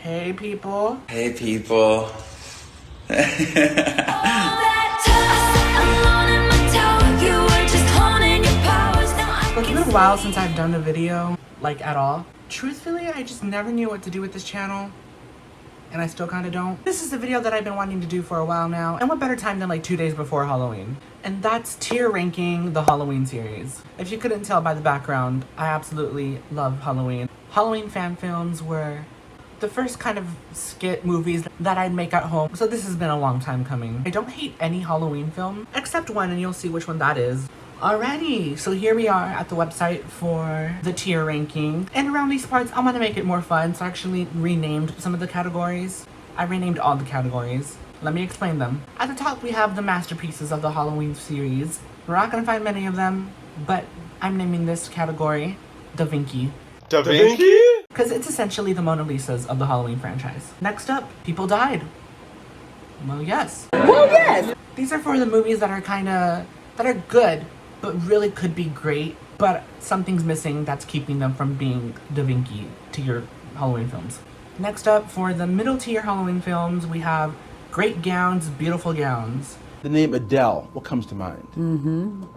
Hey people. Hey people. It's been a while since I've done a video, like at all. Truthfully, I just never knew what to do with this channel. And I still kind of don't. This is a video that I've been wanting to do for a while now. And what better time than like 2 days before Halloween? And that's tier ranking the Halloween series. If you couldn't tell by the background, I absolutely love Halloween. Halloween fan films were the first kind of skit movies that I'd make at home. So this has been a long time coming. I don't hate any Halloween film, except one, and you'll see which one that is. Alrighty, so here we are at the website for the tier ranking. And around these parts, I want to make it more fun, so I actually renamed some of the categories. I renamed all the categories. Let me explain them. At the top, we have the masterpieces of the Halloween series. We're not going to find many of them, but I'm naming this category Da Vinci. Da Vinci? Because it's essentially the Mona Lisas of the Halloween franchise. Next up, people died. Well, yes. Well, yes. These are for the movies that are good, but really could be great, but something's missing that's keeping them from being Da Vinci to your Halloween films. Next up, for the middle tier Halloween films, we have great gowns, beautiful gowns. The name Adele, what comes to mind?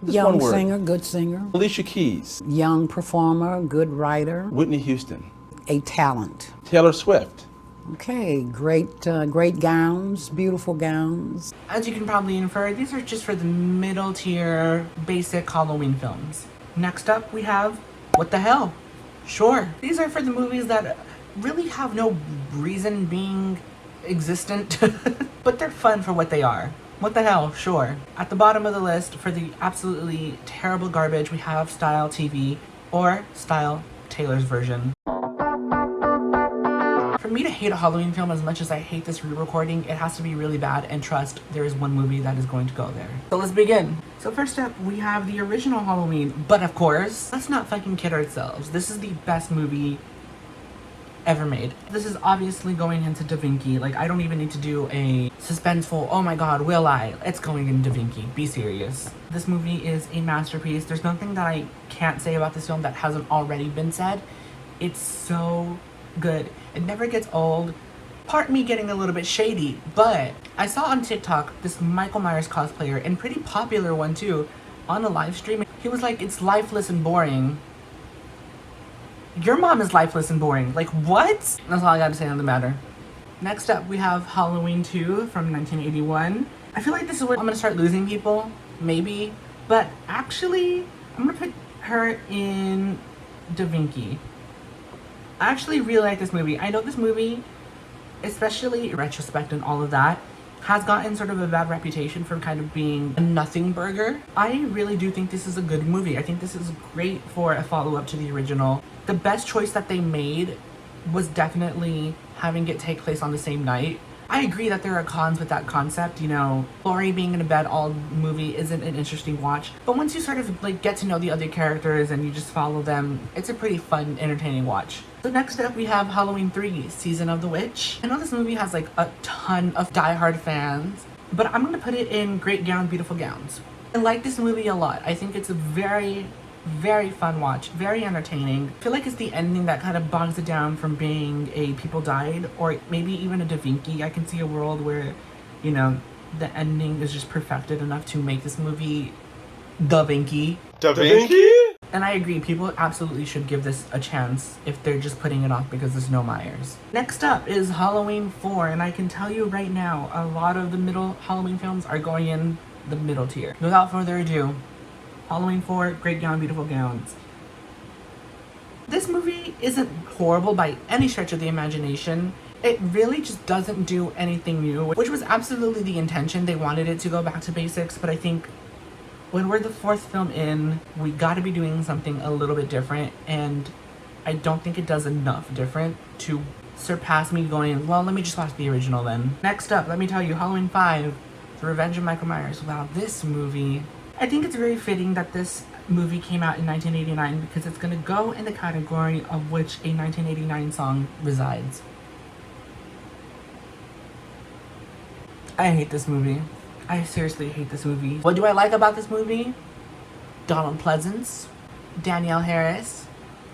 Just Young one word. singer, good singer. Alicia Keys, Young performer, good writer. Whitney Houston, A talent. Taylor Swift. Okay, great gowns, beautiful gowns. As you can probably infer, these are just for the middle tier basic Halloween films. Next up, we have What the Hell? Sure. These are for the movies that really have no reason being existent, but they're fun for what they are. What the hell? Sure. At the bottom of the list, for the absolutely terrible garbage, we have Style TV, or Style Taylor's version. For me to hate a Halloween film as much as I hate this re-recording, it has to be really bad, and trust, there is one movie that is going to go there. So let's begin. So first up, we have the original Halloween, but of course, let's not fucking kid ourselves. This is the best movie ever made. This is obviously going into Da Vinci. Like, I don't even need to do a suspenseful, oh my god, will I? It's going in Da Vinci. Be serious. This movie is a masterpiece. There's nothing that I can't say about this film that hasn't already been said. It's so good. It never gets old. Part me getting a little bit shady, but I saw on TikTok this Michael Myers cosplayer, and pretty popular one too, on a live stream. He was like, it's lifeless and boring. Your mom is lifeless and boring. Like, what? That's all I gotta say on the matter. Next up, we have Halloween 2 from 1981. I feel like this is where I'm gonna start losing people, maybe. But actually, I'm gonna put her in Da Vinci. I actually really like this movie. I know this movie, especially in retrospect and all of that, has gotten sort of a bad reputation for kind of being a nothing burger. I really do think this is a good movie. I think this is great for a follow-up to the original. The best choice that they made was definitely having it take place on the same night. I agree that there are cons with that concept, you know, Laurie being in a bed all movie isn't an interesting watch, but once you sort of like get to know the other characters and you just follow them, it's a pretty fun, entertaining watch. So next up we have Halloween 3, Season of the Witch. I know this movie has like a ton of diehard fans, but I'm gonna put it in great gowns, beautiful gowns. I like this movie a lot. I think it's a very fun watch, very entertaining. I feel like it's the ending that kind of bogs it down from being a people died, or maybe even a Da Vinci. I can see a world where, you know, the ending is just perfected enough to make this movie Da Vinci. Da Vinci? And I agree, people absolutely should give this a chance if they're just putting it off because there's no Myers. Next up is Halloween 4, and I can tell you right now, a lot of the middle Halloween films are going in the middle tier. Without further ado, Halloween 4, great gown, beautiful gowns. This movie isn't horrible by any stretch of the imagination. It really just doesn't do anything new, which was absolutely the intention. They wanted it to go back to basics, but I think when we're the fourth film in, we gotta be doing something a little bit different, and I don't think it does enough different to surpass me going, well, let me just watch the original then. Next up, let me tell you, Halloween 5, The Revenge of Michael Myers. Wow, this movie, I think it's very fitting that this movie came out in 1989 because it's gonna go in the category of which a 1989 song resides. I hate this movie. I seriously hate this movie. What do I like about this movie? Donald Pleasance, Danielle Harris,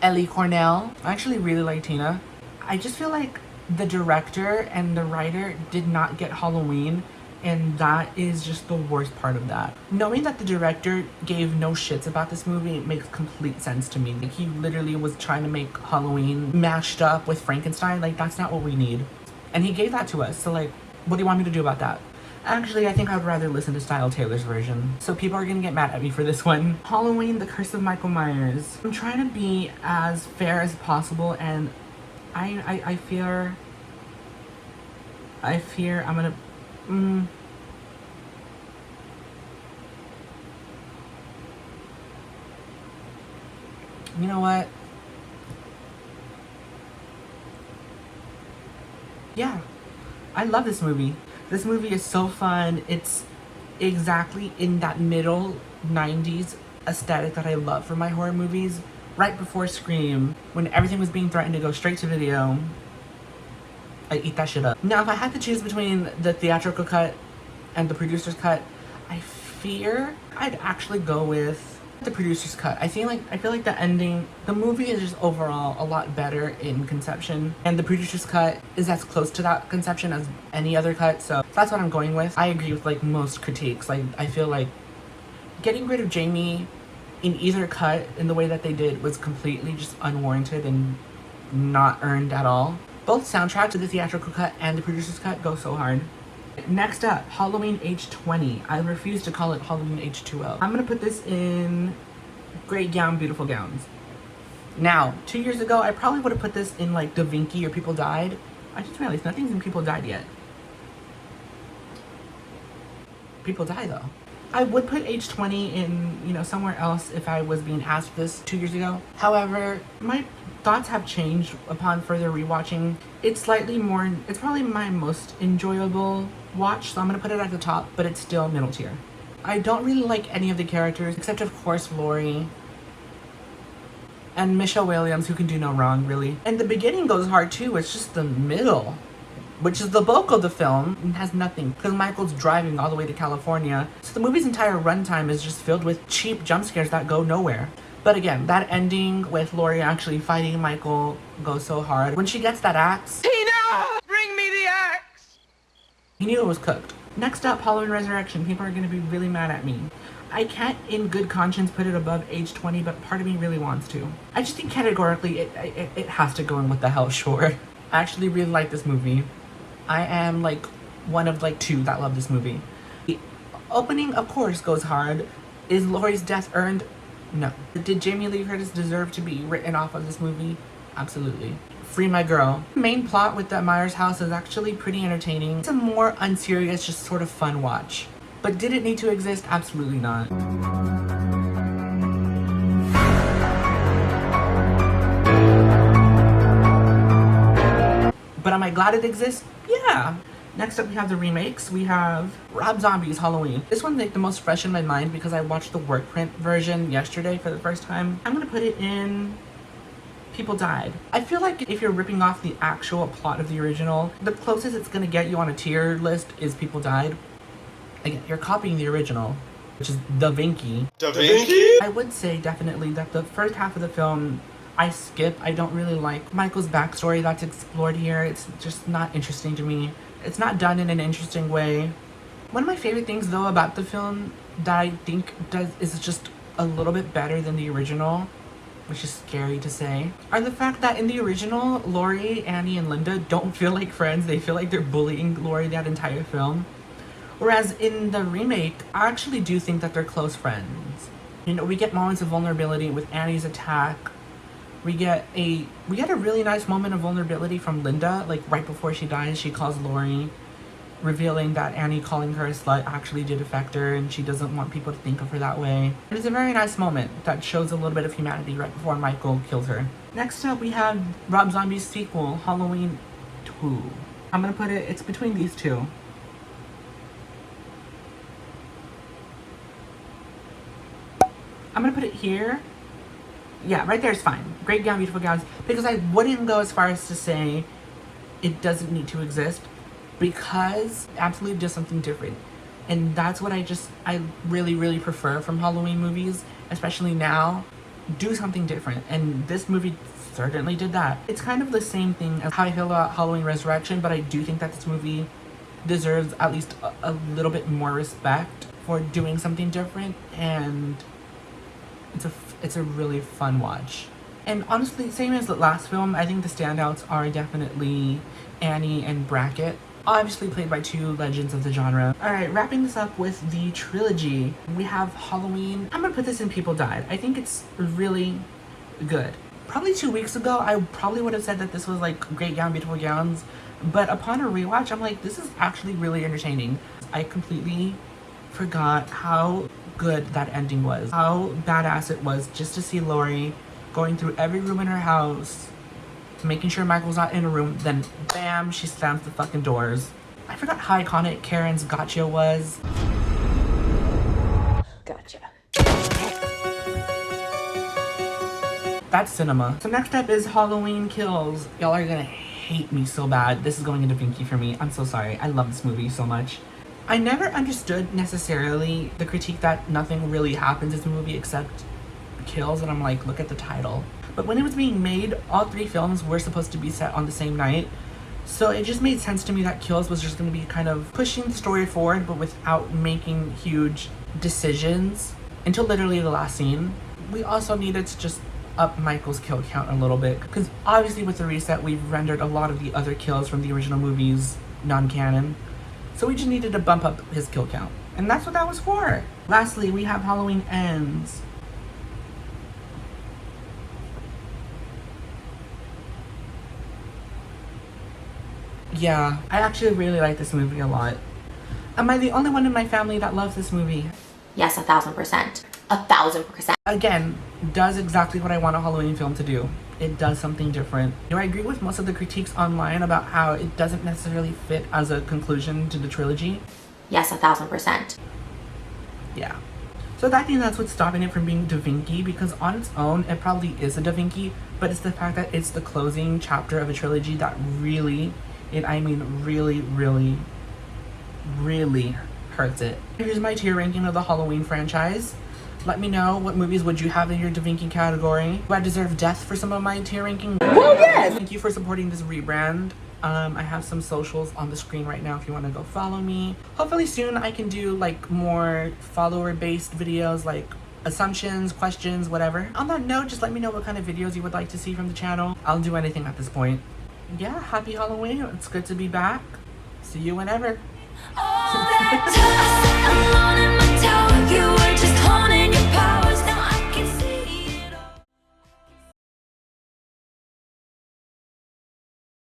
Ellie Cornell. I actually really like Tina. I just feel like the director and the writer did not get Halloween, and that is just the worst part of that. Knowing that the director gave no shits about this movie, it makes complete sense to me. Like, he literally was trying to make Halloween mashed up with Frankenstein. Like, that's not what we need. And he gave that to us, so like, what do you want me to do about that? Actually, I think I'd rather listen to Style Taylor's version. So people are gonna get mad at me for this one. Halloween, The Curse of Michael Myers. I'm trying to be as fair as possible, and I fear I'm gonna, you know what? Yeah, I love this movie. This movie is so fun. It's exactly in that middle 90s aesthetic that I love for my horror movies. Right before Scream, when everything was being threatened to go straight to video, I eat that shit up. Now, if I had to choose between the theatrical cut and the producer's cut, I fear I'd actually go with the producer's cut. I feel like the ending, the movie is just overall a lot better in conception, and the producer's cut is as close to that conception as any other cut, so that's what I'm going with. I agree with like most critiques. Like, I feel like getting rid of Jamie in either cut in the way that they did was completely just unwarranted and not earned at all. Both soundtracks to the theatrical cut and the producer's cut go so hard. Next up, Halloween H20. I refuse to call it Halloween H2O. I'm gonna put this in Great Gown, Beautiful Gowns. Now, 2 years ago, I probably would have put this in like Da Vinci or People Died. I just realized nothing's in People Died yet. People Die though. I would put H20 in, you know, somewhere else if I was being asked this 2 years ago. However, my thoughts have changed upon further rewatching. It's probably my most enjoyable watch, so I'm gonna put it at the top, but it's still middle tier. I don't really like any of the characters, except of course Laurie and Michelle Williams, who can do no wrong, really. And the beginning goes hard too, it's just the middle, which is the bulk of the film, and has nothing, because Michael's driving all the way to California. So the movie's entire runtime is just filled with cheap jump scares that go nowhere. But again, that ending with Laurie actually fighting Michael goes so hard. When she gets that axe, Tina! Bring me the axe! He knew it was cooked. Next up, Halloween Resurrection. People are gonna be really mad at me. I can't in good conscience put it above age 20, but part of me really wants to. I just think categorically it has to go in What the Hell, sure. I actually really like this movie. I am like one of like two that love this movie. The opening, of course, goes hard. Is Laurie's death earned? No. Did Jamie Lee Curtis deserve to be written off of this movie? Absolutely. Free my girl. The main plot with the Myers house is actually pretty entertaining. It's a more unserious, just sort of fun watch. But did it need to exist? Absolutely not. But am I glad it exists? Yeah. Next up, we have the remakes. We have Rob Zombie's Halloween. This one's like the most fresh in my mind because I watched the work print version yesterday for the first time. I'm gonna put it in People Died. I feel like if you're ripping off the actual plot of the original, the closest it's gonna get you on a tier list is People Died. Again, you're copying the original, which is Da Vinci. Da Vinci? I would say definitely that the first half of the film I skip. I don't really like Michael's backstory that's explored here. It's just not interesting to me. It's not done in an interesting way. One of my favorite things though about the film that I think is just a little bit better than the original, which is scary to say, are the fact that in the original, Laurie, Annie, and Linda don't feel like friends. They feel like they're bullying Laurie that entire film. Whereas in the remake, I actually do think that they're close friends. You know, we get moments of vulnerability with Annie's attack. We get a really nice moment of vulnerability from Linda, like right before she dies. She calls Laurie, revealing that Annie calling her a slut actually did affect her, and she doesn't want people to think of her that way. It is a very nice moment that shows a little bit of humanity right before Michael kills her. Next up, we have Rob Zombie's sequel, Halloween 2. I'm gonna put it's between these two. I'm gonna put it here. Yeah, right there is fine. Great Gown, Beautiful Gowns. Because I wouldn't go as far as to say it doesn't need to exist, because it absolutely does something different. And that's what I really, really prefer from Halloween movies, especially now. Do something different. And this movie certainly did that. It's kind of the same thing as how I feel about Halloween Resurrection, but I do think that this movie deserves at least a little bit more respect for doing something different, and it's a really fun watch. And honestly, same as the last film, I think the standouts are definitely Annie and Brackett, obviously played by two legends of the genre. Alright, wrapping this up with the trilogy, we have Halloween. I'm gonna put this in People Died. I think it's really good. Probably 2 weeks ago, I probably would have said that this was like Great Gown, Beautiful Gowns, but upon a rewatch, I'm like, this is actually really entertaining. I completely forgot how good that ending was, how badass it was just to see Laurie going through every room in her house, making sure Michael's not in a room, then bam, she slams the fucking doors. I forgot how iconic Karen's gotcha was. Gotcha. That's cinema. So next up is Halloween Kills. Y'all are gonna hate me so bad. This is going into Vinky for me. I'm so sorry. I love this movie so much. I never understood necessarily the critique that nothing really happens in this movie except kills, and I'm like, look at the title. But when it was being made, all three films were supposed to be set on the same night, so it just made sense to me that Kills was just going to be kind of pushing the story forward, but without making huge decisions until literally the last scene. We also needed to just up Michael's kill count a little bit, because obviously with the reset we've rendered a lot of the other kills from the original movies non-canon, so we just needed to bump up his kill count, and that's what that was for. Lastly, we have Halloween Ends. Yeah, I actually really like this movie a lot. Am I the only one in my family that loves this movie? Yes, 1,000%. 1,000%. Again, does exactly what I want a Halloween film to do. It does something different. Do I agree with most of the critiques online about how it doesn't necessarily fit as a conclusion to the trilogy? Yes, 1,000%. Yeah. So I think that's what's stopping it from being Da Vinci, because on its own, it probably is a Da Vinci, but it's the fact that it's the closing chapter of a trilogy that really, and I mean really, really, really hurts it. Here's my tier ranking of the Halloween franchise. Let me know, what movies would you have in your Da Vinci category? Do I deserve death for some of my tier ranking? Well, yes! Thank you for supporting this rebrand. I have some socials on the screen right now if you want to go follow me. Hopefully soon I can do like more follower-based videos, like assumptions, questions, whatever. On that note, just let me know what kind of videos you would like to see from the channel. I'll do anything at this point. Yeah, happy Halloween. It's good to be back. See you whenever.